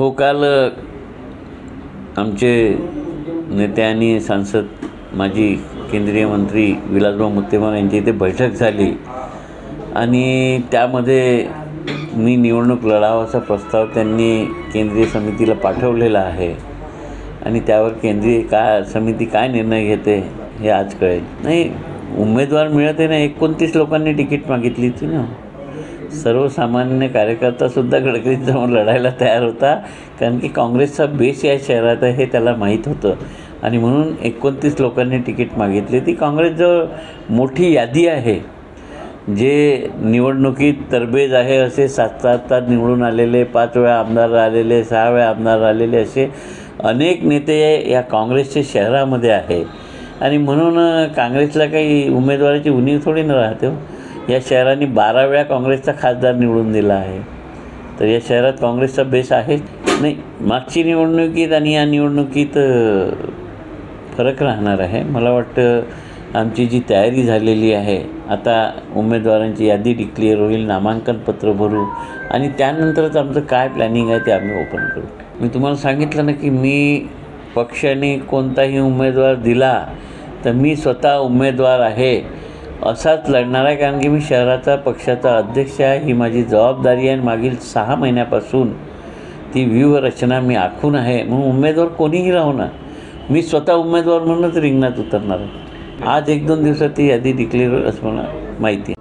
हो, काल आमचे नेते आणि सांसद माजी केंद्रीय मंत्री विलासराव मुत्तेमवार यांची इथे बैठक झाली आणि त्यामध्ये मी निवडणूक लढावाचा प्रस्ताव त्यांनी केंद्रीय समितीला पाठवलेला आहे आणि त्यावर केंद्रीय समिती काय निर्णय घेते हे आज कळेल. नाही, उमेदवार मिळत आहे ना, 29 लोकांनी तिकीट मागितली होती ना. सर्वसामान्य कार्यकर्तासुद्धा गडकरींसमोर लढायला तयार होता, कारण की काँग्रेसचा बेस या शहरात आहे हे त्याला माहीत होतं आणि म्हणून 29 लोकांनी तिकीट मागितली. ती काँग्रेसजवळ मोठी यादी आहे. जे निवडणुकीत तरबेज आहे असे 7 निवडून आलेले, 5 वेळा आमदार आलेले, 6 वेळा आमदार आलेले असे अनेक नेते या काँग्रेसच्या शहरामध्ये आहे आणि म्हणून काँग्रेसला काही उमेदवाराची उणीव थोडी न राहते हो. या शहराने 12 वेळा काँग्रेसचा खासदार निवडून दिला आहे, तर या शहरात काँग्रेसचा बेस आहे. नाही, मागची निवडणुकीत आणि या निवडणुकीत फरक राहणार आहे. मला वाटतं आमची जी तयारी झालेली आहे, आता उमेदवारांची यादी डिक्लेअर होईल, नामांकन पत्र भरू आणि त्यानंतरच आमचं काय प्लॅनिंग आहे ते आम्ही ओपन करू. मी तुम्हाला सांगितलं ना की मी पक्षाने कोणताही उमेदवार दिला तर मी स्वतः उमेदवार आहे असाच लढणार आहे, कारण की मी शहराचा पक्षाचा अध्यक्ष आहे. ही माझी जबाबदारी आहे. मागील 6 महिन्यापासून ती व्यूहरचना मी आखून आहे. म्हणून उमेदवार कोणीही राहू ना, मी स्वतः उमेदवार म्हणूनच रिंगणात उतरणार आहे. आज 1-2 दिवसात ती यादी डिक्लेअर असं मला माहिती आहे.